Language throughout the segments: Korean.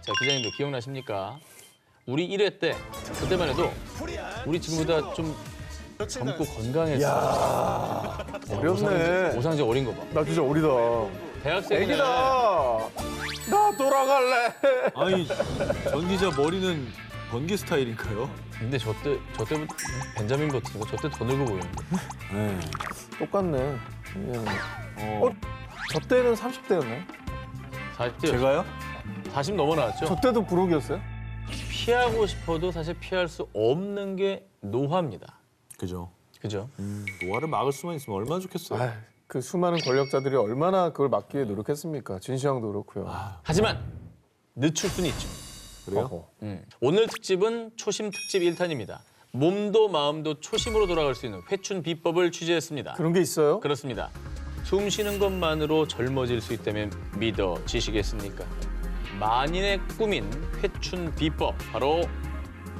자, 기자님들 기억나십니까? 우리 1회 때 그때만 해도 우리 지금보다 좀 젊고 건강했어. 어렵네. 오상재 어린 거 봐. 나 진짜 어리다. 대학생이네. 애기다. 나 돌아갈래. 아니 전 기자 머리는 번개 스타일인가요? 근데 저 때부터 벤자민 버튼이고 저 때 더 늙어 보이는데. 네. 똑같네. 저 때는 30대였네. 40대 제가요? 40 넘어 나왔죠? 저 때도 부록이었어요? 피하고 싶어도 사실 피할 수 없는 게 노화입니다. 그죠. 그죠? 노화를 막을 수만 있으면 얼마나 좋겠어요. 아, 그 수많은 권력자들이 얼마나 그걸 막기 위해 노력했습니까? 진시황도 그렇고요. 하지만 늦출 수는 있죠. 그래요? 어허. 오늘 특집은 초심 특집 1탄입니다. 몸도 마음도 초심으로 돌아갈 수 있는 회춘 비법을 취재했습니다. 그런 게 있어요? 그렇습니다. 숨 쉬는 것만으로 젊어질 수 있다면 믿어지시겠습니까? 만인의 꿈인 회춘 비법, 바로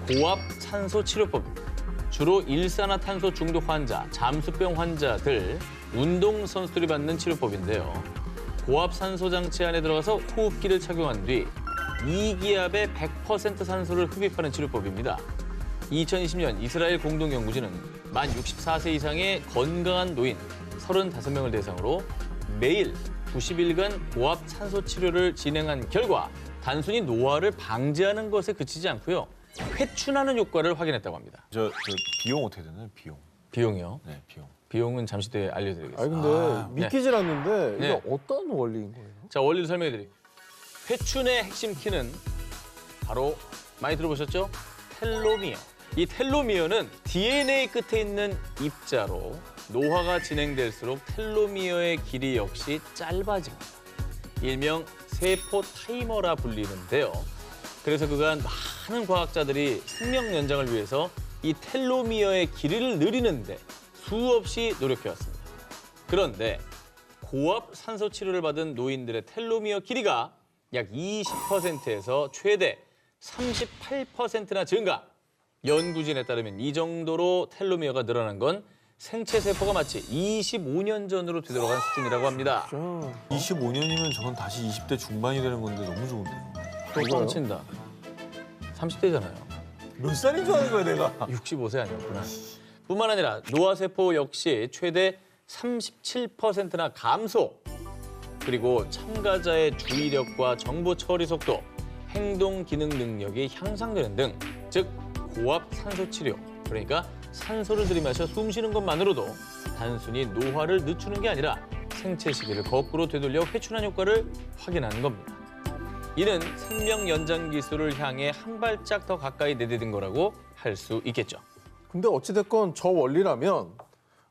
고압 산소 치료법입니다. 주로 일산화탄소 중독 환자, 잠수병 환자들, 운동선수들이 받는 치료법인데요. 고압 산소 장치 안에 들어가서 호흡기를 착용한 뒤 2기압에 100% 산소를 흡입하는 치료법입니다. 2020년 이스라엘 공동연구진은 만 64세 이상의 건강한 노인 35명을 대상으로 매일 90일간 고압 산소 치료를 진행한 결과 단순히 노화를 방지하는 것에 그치지 않고요. 회춘하는 효과를 확인했다고 합니다. 저 비용 어떻게 되나요? 비용. 비용이요? 네, 비용. 비용은 잠시 뒤에 알려드리겠습니다. 아니 근데 믿기질 않는데 네. 이게 어떤 원리인 거예요? 자, 원리를 설명해드릴게요. 회춘의 핵심 키는 바로 많이 들어보셨죠? 텔로미어. 이 텔로미어는 DNA 끝에 있는 입자로 노화가 진행될수록 텔로미어의 길이 역시 짧아집니다. 일명 세포 타이머라 불리는데요. 그래서 그간 많은 과학자들이 생명 연장을 위해서 이 텔로미어의 길이를 늘리는데 수없이 노력해왔습니다. 그런데 고압 산소 치료를 받은 노인들의 텔로미어 길이가 약 20%에서 최대 38%나 증가. 연구진에 따르면 이 정도로 텔로미어가 늘어난 건 생체 세포가 마치 25년 전으로 되돌아간 수준이라고 합니다. 25년이면 저는 다시 20대 중반이 되는 건데 너무 좋은데요. 또 뻥친다. 30대잖아요. 몇 살인 줄 아는 거야 내가. 65세 아니었구나. 뿐만 아니라 노화세포 역시 최대 37%나 감소. 그리고 참가자의 주의력과 정보 처리 속도, 행동 기능 능력이 향상되는 등, 즉 고압 산소 치료, 그러니까 산소를 들이마셔 숨 쉬는 것만으로도 단순히 노화를 늦추는 게 아니라 생체 시계를 거꾸로 되돌려 회춘한 효과를 확인하는 겁니다. 이는 생명 연장 기술을 향해 한 발짝 더 가까이 내디딘 거라고 할 수 있겠죠. 근데 어찌됐건 저 원리라면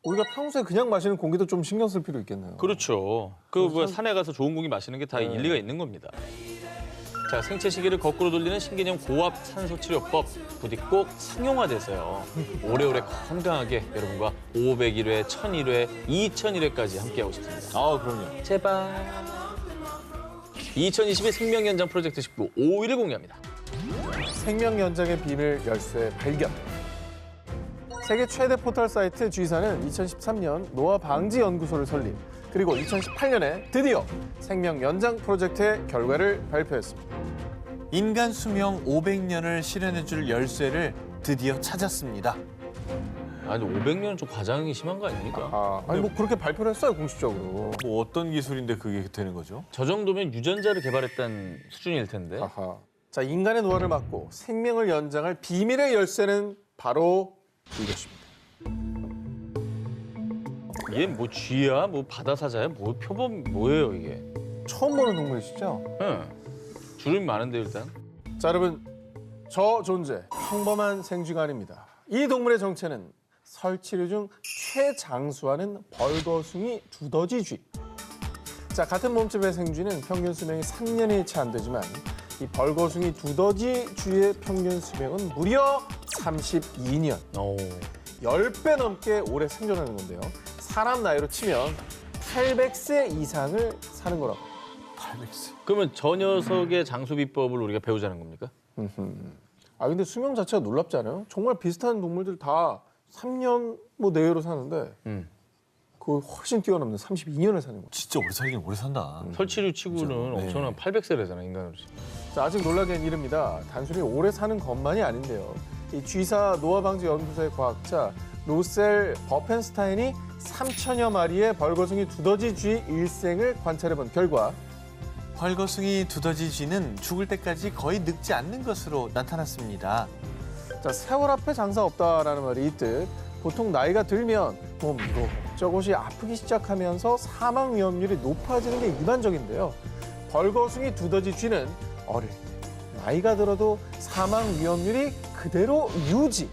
우리가 평소에 그냥 마시는 공기도 좀 신경 쓸 필요 있겠네요. 그렇죠. 뭐 산에 가서 좋은 공기 마시는 게 다 일리가 있는 겁니다. 자, 생체 시계를 거꾸로 돌리는 신개념 고압 산소 치료법, 부디 꼭 상용화돼서요. 오래오래 건강하게 여러분과 501회, 1001회, 2001회까지 함께하고 싶습니다. 아 그럼요. 제발. 2022 생명 연장 프로젝트 19 5위를 공개합니다. 생명 연장의 비밀 열쇠 발견. 세계 최대 포털 사이트 G사는 2013년 노화 방지 연구소를 설립. 그리고 2018년에 드디어 생명 연장 프로젝트의 결과를 발표했습니다. 인간 수명 500년을 실현해줄 열쇠를 드디어 찾았습니다. 아니, 500년은 좀 과장이 심한 거 아닙니까? 아니 뭐 그렇게 발표를 했어요 공식적으로. 뭐 어떤 기술인데 그게 되는 거죠? 저 정도면 유전자를 개발했다는 수준일 텐데. 아하. 자, 인간의 노화를 막고 생명을 연장할 비밀의 열쇠는 바로 이것입니다. 얘 뭐 쥐야? 뭐 바다사자야? 뭐 표범 뭐예요 이게? 처음 보는 동물이시죠? 응. 주름이 많은데 일단. 자, 여러분, 저 존재 평범한 생쥐가 아닙니다. 이 동물의 정체는 설치류 중 최장수하는 벌거숭이 두더지쥐. 자, 같은 몸집의 생쥐는 평균 수명이 3년이 채 안 되지만 이 벌거숭이 두더지쥐의 평균 수명은 무려 32년. 오. 10배 넘게 오래 생존하는 건데요. 사람 나이로 치면 800세 이상을 사는 거라고. 800세. 그러면 저 녀석의 장수 비법을 우리가 배우자는 겁니까? 아, 근데 수명 자체가 놀랍지 않아요? 정말 비슷한 동물들 다 3년 뭐 내외로 사는데 그 훨씬 뛰어넘는 32년을 사는 거죠. 진짜 오래 살긴 오래 산다. 설치류 치고는 진짜로. 네. 엄청난 800세래잖아 인간으로. 자, 아직 놀라긴 이릅니다. 단순히 오래 사는 것만이 아닌데요. 이 G사 노화방지 연구소의 과학자 로셀 버펜스타인이 3천여 마리의 벌거숭이 두더지 쥐 일생을 관찰해본 결과 벌거숭이 두더지 쥐는 죽을 때까지 거의 늙지 않는 것으로 나타났습니다. 자, 세월 앞에 장사 없다라는 말이 있듯 보통 나이가 들면 몸 이곳저곳이 아프기 시작하면서 사망 위험률이 높아지는 게 일반적인데요. 벌거숭이 두더지 쥐는 어릴 때, 나이가 들어도 사망 위험률이 그대로 유지.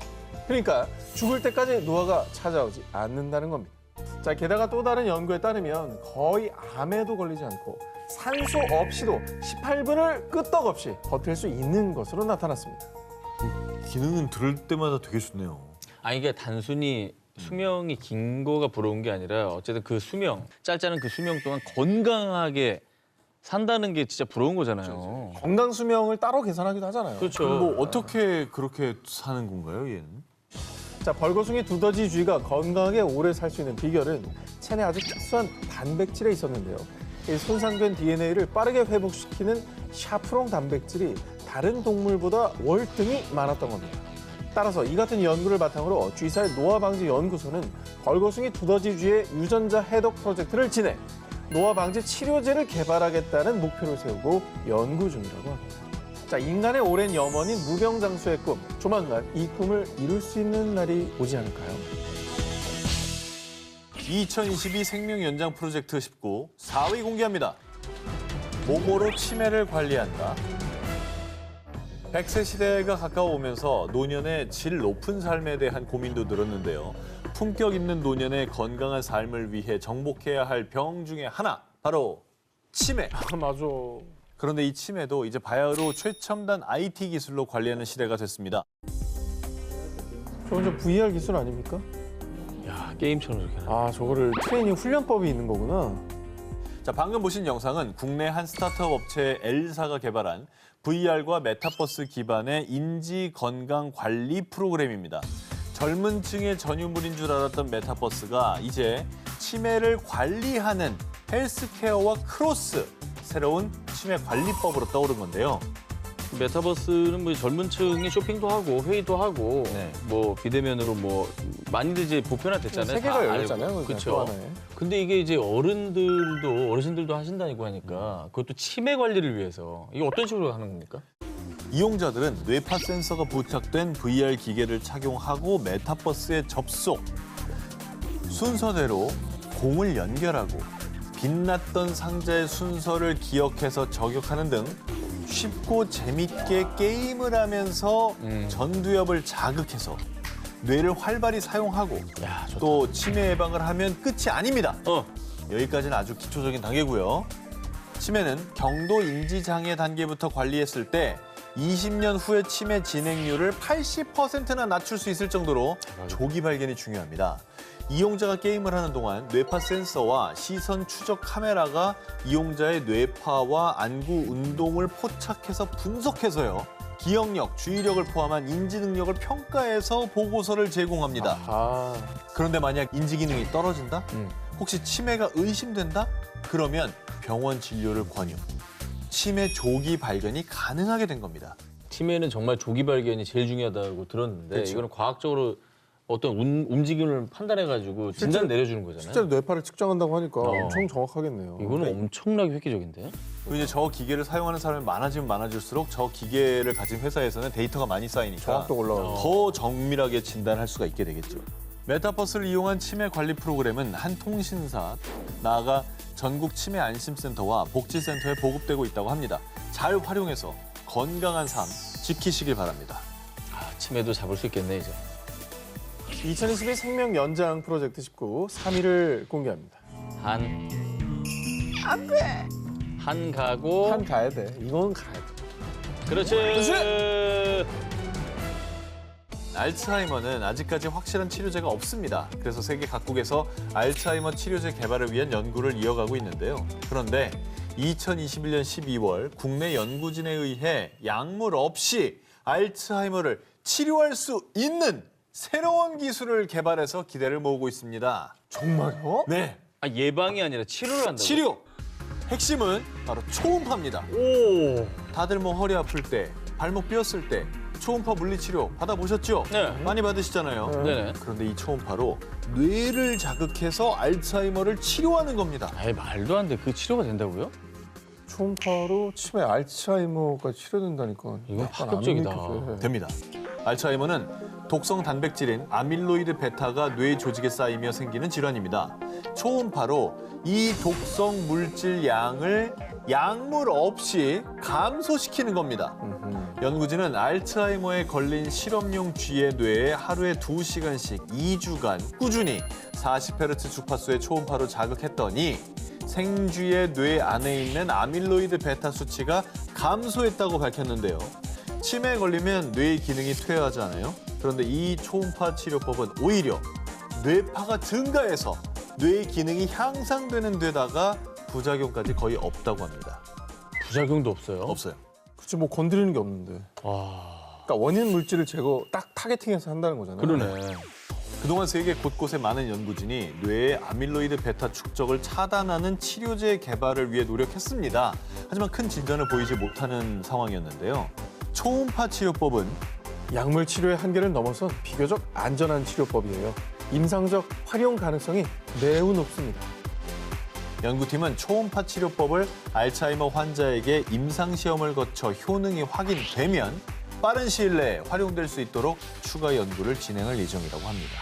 그러니까 죽을 때까지 노화가 찾아오지 않는다는 겁니다. 자, 게다가 또 다른 연구에 따르면 거의 암에도 걸리지 않고 산소 없이도 18분을 끄떡없이 버틸 수 있는 것으로 나타났습니다. 기능은 들을 때마다 되게 좋네요. 아니 이게 단순히 수명이 긴 거가 부러운 게 아니라 어쨌든 그 수명, 짧지 않은 그 수명 동안 건강하게 산다는 게 진짜 부러운 거잖아요. 건강 수명을 따로 계산하기도 하잖아요. 그렇죠. 뭐 어떻게 그렇게 사는 건가요, 얘는? 자, 벌거숭이 두더지 쥐가 건강하게 오래 살 수 있는 비결은 체내 아주 특수한 단백질에 있었는데요. 이 손상된 DNA를 빠르게 회복시키는 샤프롱 단백질이 다른 동물보다 월등히 많았던 겁니다. 따라서 이 같은 연구를 바탕으로 쥐사의 노화방지 연구소는 벌거숭이 두더지 쥐의 유전자 해독 프로젝트를 진행, 노화방지 치료제를 개발하겠다는 목표를 세우고 연구 중이라고 합니다. 자, 인간의 오랜 염원인 무병장수의 꿈, 조만간 이 꿈을 이룰 수 있는 날이 오지 않을까요? 2022 생명 연장 프로젝트 19 4위 공개합니다. 몸으로 치매를 관리한다. 100세 시대가 가까워오면서 노년의 질 높은 삶에 대한 고민도 늘었는데요. 품격 있는 노년의 건강한 삶을 위해 정복해야 할 병 중에 하나, 바로 치매. 아, 맞아. 그런데 이 치매도 이제 바야흐로 최첨단 IT 기술로 관리하는 시대가 됐습니다. 저건 저 VR 기술 아닙니까? 야 게임처럼 이렇게. 아, 저거를 트레이닝 훈련법이 있는 거구나. 자, 방금 보신 영상은 국내 한 스타트업 업체 L사가 개발한 VR과 메타버스 기반의 인지 건강 관리 프로그램입니다. 젊은 층의 전유물인 줄 알았던 메타버스가 이제 치매를 관리하는 헬스케어와 크로스, 새로운 치매 관리법으로 떠오른 건데요. 메타버스는 뭐 젊은 층이 쇼핑도 하고 회의도 하고 네. 뭐 비대면으로 뭐 많이들 이제 보편화됐잖아요. 세계가 다 열렸잖아요. 그렇죠. 근데 이게 이제 어르신들도 하신다니까 하니까 그것도 치매 관리를 위해서 이게 어떤 식으로 하는 겁니까? 이용자들은 뇌파 센서가 부착된 VR 기계를 착용하고 메타버스에 접속. 순서대로 공을 연결하고 빛났던 상자의 순서를 기억해서 저격하는 등 쉽고 재밌게 게임을 하면서 전두엽을 자극해서 뇌를 활발히 사용하고 야, 좋다. 또 치매 예방을 하면 끝이 아닙니다. 여기까지는 아주 기초적인 단계고요. 치매는 경도 인지 장애 단계부터 관리했을 때 20년 후에 치매 진행률을 80%나 낮출 수 있을 정도로 조기 발견이 중요합니다. 이용자가 게임을 하는 동안 뇌파 센서와 시선 추적 카메라가 이용자의 뇌파와 안구 운동을 포착해서 분석해서요. 기억력, 주의력을 포함한 인지 능력을 평가해서 보고서를 제공합니다. 아, 그런데 만약 인지 기능이 떨어진다? 혹시 치매가 의심된다? 그러면 병원 진료를 권유. 치매 조기 발견이 가능하게 된 겁니다. 치매는 정말 조기 발견이 제일 중요하다고 들었는데 그렇죠. 이거는 과학적으로 어떤 움직임을 판단해가지고 진단 내려주는 거잖아요. 실제로 뇌파를 측정한다고 하니까 엄청 정확하겠네요. 이거는 엄청나게 획기적인데? 그리고 이제 저 기계를 사용하는 사람이 많아지면 많아질수록 저 기계를 가진 회사에서는 데이터가 많이 쌓이니까 정확도 올라가고. 더 정밀하게 진단할 수가 있게 되겠죠. 메타버스를 이용한 치매 관리 프로그램은 한 통신사, 나아가 전국 치매 안심센터와 복지센터에 보급되고 있다고 합니다. 잘 활용해서 건강한 삶 지키시길 바랍니다. 아, 치매도 잡을 수 있겠네 이제. 2022 생명 연장 프로젝트 19 3위를 공개합니다. 안 돼. 한 가고. 한 가야 돼. 이건 가야 돼. 그렇지. 알츠하이머는 아직까지 확실한 치료제가 없습니다. 그래서 세계 각국에서 알츠하이머 치료제 개발을 위한 연구를 이어가고 있는데요. 그런데 2021년 12월 국내 연구진에 의해 약물 없이 알츠하이머를 치료할 수 있는 새로운 기술을 개발해서 기대를 모으고 있습니다. 정말요? 네, 아, 예방이 아니라 치료를 한다고. 치료. 핵심은 바로 초음파입니다. 오. 다들 뭐 허리 아플 때, 발목 삐었을 때 초음파 물리치료 받아보셨죠? 네. 많이 받으시잖아요. 네네. 그런데 이 초음파로 뇌를 자극해서 알츠하이머를 치료하는 겁니다. 아이, 말도 안 돼. 그 치료가 된다고요? 초음파로 치매 알츠하이머가 치료된다니까. 이건 약간 파격적이다. 안 믿겨져요. 됩니다. 알츠하이머는 독성 단백질인 아밀로이드 베타가 뇌 조직에 쌓이며 생기는 질환입니다. 초음파로 이 독성 물질 양을 약물 없이 감소시키는 겁니다. 연구진은 알츠하이머에 걸린 실험용 쥐의 뇌에 하루에 2시간씩 2주간 꾸준히 40Hz 주파수의 초음파로 자극했더니 생쥐의 뇌 안에 있는 아밀로이드 베타 수치가 감소했다고 밝혔는데요. 치매에 걸리면 뇌의 기능이 퇴화하잖아요. 그런데 이 초음파 치료법은 오히려 뇌파가 증가해서 뇌의 기능이 향상되는 데다가 부작용까지 거의 없다고 합니다. 부작용도 없어요? 없어요. 그치 뭐 건드리는 게 없는데. 와. 그러니까 원인 물질을 제거 딱 타겟팅해서 한다는 거잖아요. 그러네. 그동안 세계 곳곳에 많은 연구진이 뇌의 아밀로이드 베타 축적을 차단하는 치료제 개발을 위해 노력했습니다. 하지만 큰 진전을 보이지 못하는 상황이었는데요. 초음파 치료법은 약물 치료의 한계를 넘어선 비교적 안전한 치료법이에요. 임상적 활용 가능성이 매우 높습니다. 연구팀은 초음파 치료법을 알츠하이머 환자에게 임상시험을 거쳐 효능이 확인되면 빠른 시일 내에 활용될 수 있도록 추가 연구를 진행할 예정이라고 합니다.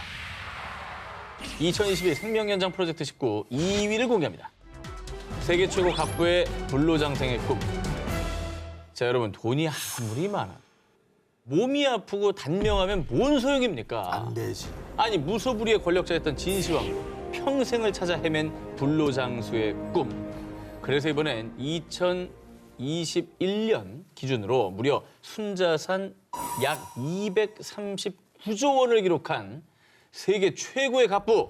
2022 생명연장 프로젝트 19 2위를 공개합니다. 세계 최고 갑부의 불로장생의 꿈. 자, 여러분, 돈이 아무리 많아 몸이 아프고 단명하면 뭔 소용입니까? 안 되지. 아니, 무소불위의 권력자였던 진시황, 평생을 찾아 헤맨 불로장수의 꿈. 그래서 이번엔 2021년 기준으로 무려 순자산 약 239조 원을 기록한 세계 최고의 갑부,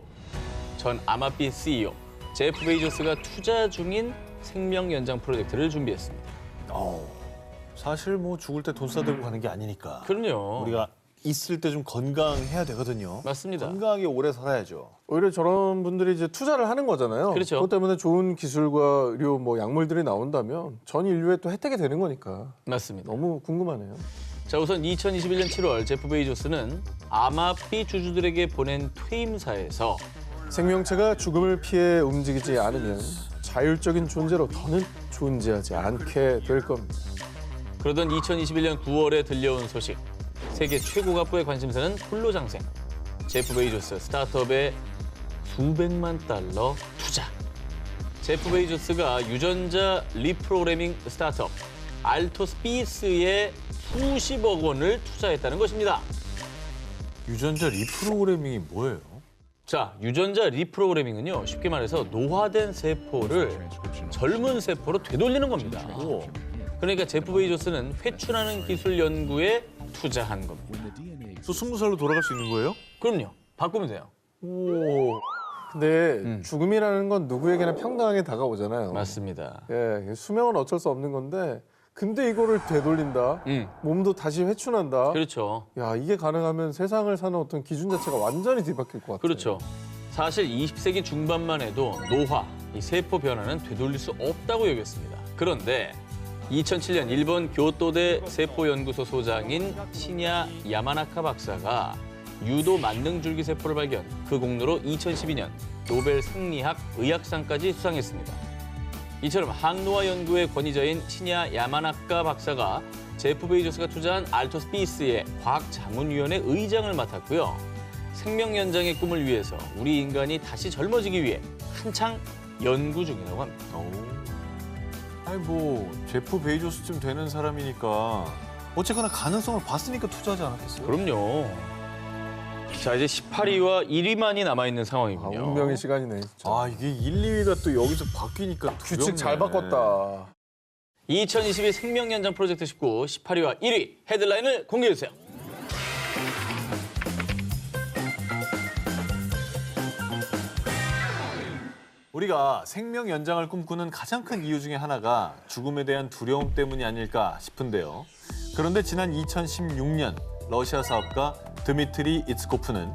전 아마피 CEO 제프 베이조스가 투자 중인 생명 연장 프로젝트를 준비했습니다. 사실 뭐 죽을 때 돈 싸들고 가는 게 아니니까. 그럼요. 우리가 있을 때 좀 건강해야 되거든요. 맞습니다. 건강하게 오래 살아야죠. 오히려 저런 분들이 이제 투자를 하는 거잖아요. 그렇죠. 그것 때문에 좋은 기술과 의료 뭐 약물들이 나온다면 전 인류에 또 혜택이 되는 거니까 맞습니다. 너무 궁금하네요. 자, 우선 2021년 7월 제프 베이조스는 아마피 주주들에게 보낸 퇴임사에서 생명체가 죽음을 피해 움직이지 않으면 자율적인 존재로 더는 존재하지 않게 될 겁니다. 그러던 2021년 9월에 들려온 소식. 세계 최고 갑부의 관심사는 불로장생. 제프 베이조스 스타트업에 수백만 달러 투자. 제프 베이조스가 유전자 리프로그래밍 스타트업 알토스피스에 수십억 원을 투자했다는 것입니다. 유전자 리프로그래밍이 뭐예요? 자, 유전자 리프로그래밍은요, 쉽게 말해서 노화된 세포를 젊은 세포로 되돌리는 겁니다. 그러니까 제프 베이조스는 회춘하는 기술 연구에 투자한 겁니다. 또 20살로 돌아갈 수 있는 거예요? 그럼요. 바꾸면 돼요. 근데 죽음이라는 건 누구에게나 평등하게 다가오잖아요. 맞습니다. 예, 수명은 어쩔 수 없는 건데 근데 이거를 되돌린다. 몸도 다시 회춘한다. 그렇죠. 야, 이게 가능하면 세상을 사는 어떤 기준 자체가 완전히 뒤바뀔 것 같아요. 그렇죠. 사실 20세기 중반만 해도 노화, 이 세포 변화는 되돌릴 수 없다고 여겼습니다. 그런데 2007년 일본 교토대 세포연구소 소장인 시냐 야마나카 박사가 유도 만능줄기 세포를 발견, 그 공로로 2012년 노벨 생리학 의학상까지 수상했습니다. 이처럼 항노화 연구의 권위자인 시냐 야마나카 박사가 제프 베이조스가 투자한 알토스피스의 과학자문위원회 의장을 맡았고요. 생명 연장의 꿈을 위해서 우리 인간이 다시 젊어지기 위해 한창 연구 중이라고 합니다. 아니 뭐 제프 베이조스쯤 되는 사람이니까 어쨌거나 가능성을 봤으니까 투자하지 않았겠어요? 그럼요. 자, 이제 18위와 1위만이 남아있는 상황이군요. 운명의 시간이네. 진짜. 아 이게 1, 2위가 또 여기서 바뀌니까 규칙 잘 바꿨다. 2022 생명연장 프로젝트 19 18위와 1위 헤드라인을 공개해주세요. 우리가 생명 연장을 꿈꾸는 가장 큰 이유 중에 하나가 죽음에 대한 두려움 때문이 아닐까 싶은데요. 그런데 지난 2016년 러시아 사업가 드미트리 이츠코프는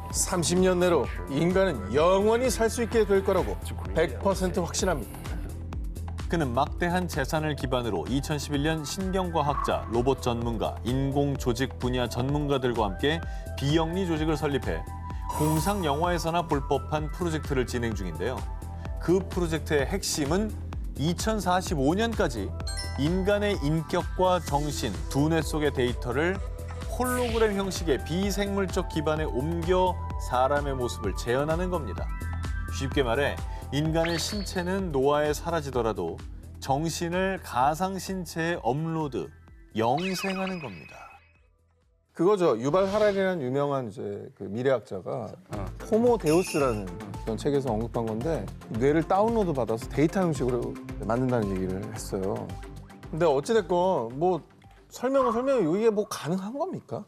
30년 내로 인간은 영원히 살 수 있게 될 거라고 100% 확신합니다. 그는 막대한 재산을 기반으로 2011년 신경과학자, 로봇 전문가, 인공조직 분야 전문가들과 함께 비영리 조직을 설립해 공상 영화에서나 볼 법한 프로젝트를 진행 중인데요. 그 프로젝트의 핵심은 2045년까지 인간의 인격과 정신, 두뇌 속의 데이터를 홀로그램 형식의 비생물적 기반에 옮겨 사람의 모습을 재현하는 겁니다. 쉽게 말해 인간의 신체는 노화에 사라지더라도 정신을 가상 신체에 업로드, 영생하는 겁니다. 그거죠. 유발 하랄이라는 유명한 이제 그 미래학자가 호모 데우스라는 그런 책에서 언급한 건데 뇌를 다운로드 받아서 데이터 형식으로 만든다는 얘기를 했어요. 근데 어찌됐건 뭐 설명은 이게 뭐 가능한 겁니까?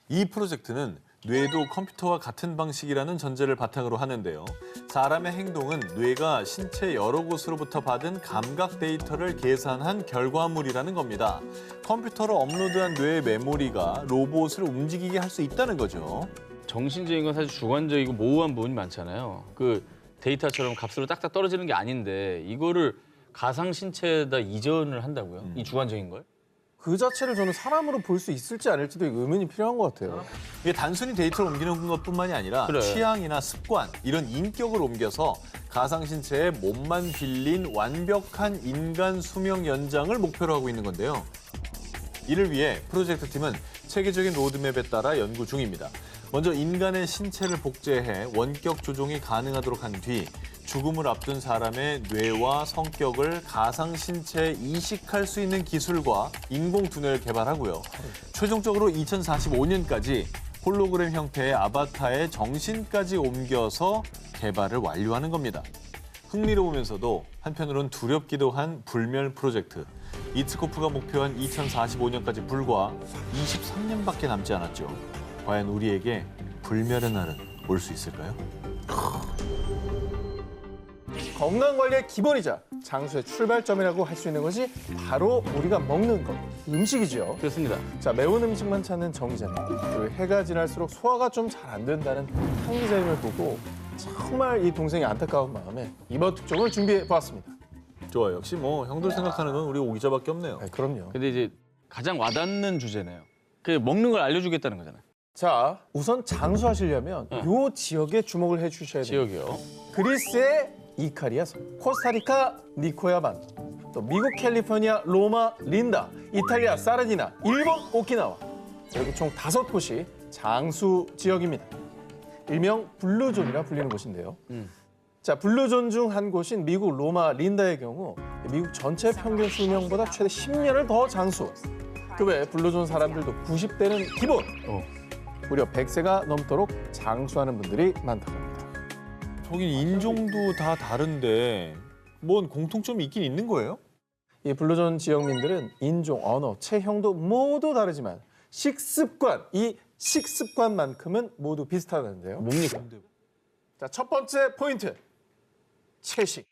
이 프로젝트는 뇌도 컴퓨터와 같은 방식이라는 전제를 바탕으로 하는데요. 사람의 행동은 뇌가 신체 여러 곳으로부터 받은 감각 데이터를 계산한 결과물이라는 겁니다. 컴퓨터로 업로드한 뇌의 메모리가 로봇을 움직이게 할 수 있다는 거죠. 정신적인 건 사실 주관적이고 모호한 부분이 많잖아요. 그 데이터처럼 값으로 딱딱 떨어지는 게 아닌데 이거를 가상 신체에다 이전을 한다고요? 이 주관적인 걸? 그 자체를 저는 사람으로 볼 수 있을지 아닐지도 의문이 필요한 것 같아요. 이게 단순히 데이터를 옮기는 것뿐만이 아니라 그래. 취향이나 습관, 이런 인격을 옮겨서 가상신체에 몸만 빌린 완벽한 인간 수명 연장을 목표로 하고 있는 건데요. 이를 위해 프로젝트 팀은 체계적인 로드맵에 따라 연구 중입니다. 먼저 인간의 신체를 복제해 원격 조종이 가능하도록 한 뒤 죽음을 앞둔 사람의 뇌와 성격을 가상 신체에 이식할 수 있는 기술과 인공 두뇌를 개발하고요. 최종적으로 2045년까지 홀로그램 형태의 아바타의 정신까지 옮겨서 개발을 완료하는 겁니다. 흥미로우면서도 한편으론 두렵기도 한 불멸 프로젝트. 이츠코프가 목표한 2045년까지 불과 23년밖에 남지 않았죠. 과연 우리에게 불멸의 날은 올 수 있을까요? 건강관리의 기본이자 장수의 출발점이라고 할 수 있는 것이 바로 우리가 먹는 것, 음식이죠. 그렇습니다. 자, 매운 음식만 찾는 정기자님, 그리고 해가 지날수록 소화가 좀 잘 안 된다는 한 기자님을 보고 정말 이 동생의 안타까운 마음에 이번 특종을 준비해 보았습니다. 좋아요. 역시 뭐 형들 생각하는 건 우리 오 기자밖에 없네요. 네, 그럼요. 근데 이제 가장 와닿는 주제네요. 그 먹는 걸 알려주겠다는 거잖아요. 자, 우선 장수하시려면 요 지역에 주목을 해주셔야 돼요. 지역이요. 그리스의 이카리아 섬, 코스타리카 니코야 반, 또 미국 캘리포니아 로마 린다, 이탈리아 사르디나, 일본 오키나와 여기 총 5곳이 장수 지역입니다. 일명 블루존이라 불리는 곳인데요. 자, 블루존 중 한 곳인 미국 로마 린다의 경우 미국 전체 평균 수명보다 최대 10년을 더 장수. 그 외에 블루존 사람들도 90대는 기본. 무려 100세가 넘도록 장수하는 분들이 많다고 합니다. 저긴 인종도 다 다른데 뭔 공통점이 있긴 있는 거예요? 이 블루존 지역민들은 인종, 언어, 체형도 모두 다르지만 식습관, 이 식습관만큼은 모두 비슷하다는데요. 뭡니까? 자, 첫 번째 포인트. 채식.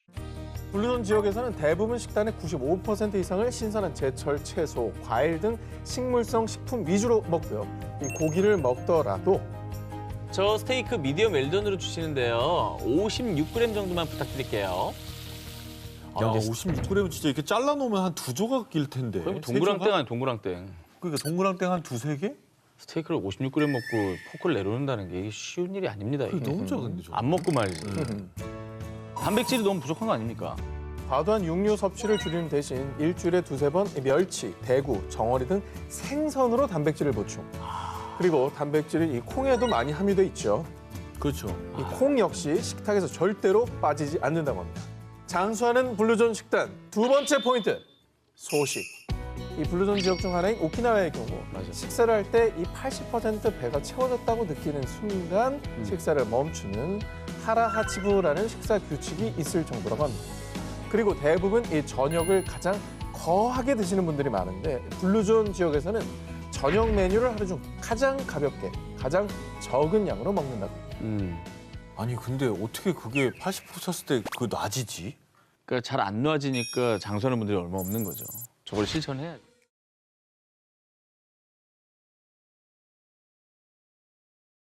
블루존 지역에서는 대부분 식단의 95% 이상을 신선한 제철, 채소, 과일 등 식물성 식품 위주로 먹고요. 이 고기를 먹더라도 저 스테이크 미디엄 웰던으로 주시는데요. 56g 정도만 부탁드릴게요. 야, 56g 진짜 이렇게 잘라놓으면 한 2조각 낄 텐데. 그럼 세 동그랑땡 조각? 아니 동그랑땡. 그러니까 동그랑땡 한 2-3개? 스테이크를 56g 먹고 포크를 내려놓는다는 게 이게 쉬운 일이 아닙니다. 이게. 너무 작은데, 저거. 안 먹고 말이지. 단백질이 너무 부족한 거 아닙니까? 과도한 육류 섭취를 줄이는 대신 일주일에 2-3번 멸치, 대구, 정어리 등 생선으로 단백질을 보충. 그리고 단백질이 이 콩에도 많이 함유돼 있죠. 그렇죠. 이 콩 역시 식탁에서 절대로 빠지지 않는다고 합니다. 장수하는 블루존 식단 두 번째 포인트, 소식. 이 블루존 지역 중 하나인 오키나와의 경우 식사를 할 때 이 80% 배가 채워졌다고 느끼는 순간 식사를 멈추는 하라하치부라는 식사 규칙이 있을 정도라고 합니다. 그리고 대부분 이 저녁을 가장 거하게 드시는 분들이 많은데 블루존 지역에서는 저녁 메뉴를 하루 중 가장 가볍게, 가장 적은 양으로 먹는다고 합니다. 아니 근데 어떻게 그게 80% 쳤을 때 그 낮이지? 그러니까 잘 안 놔지니까 장수하는 분들이 얼마 없는 거죠. 저걸 실천해야 돼.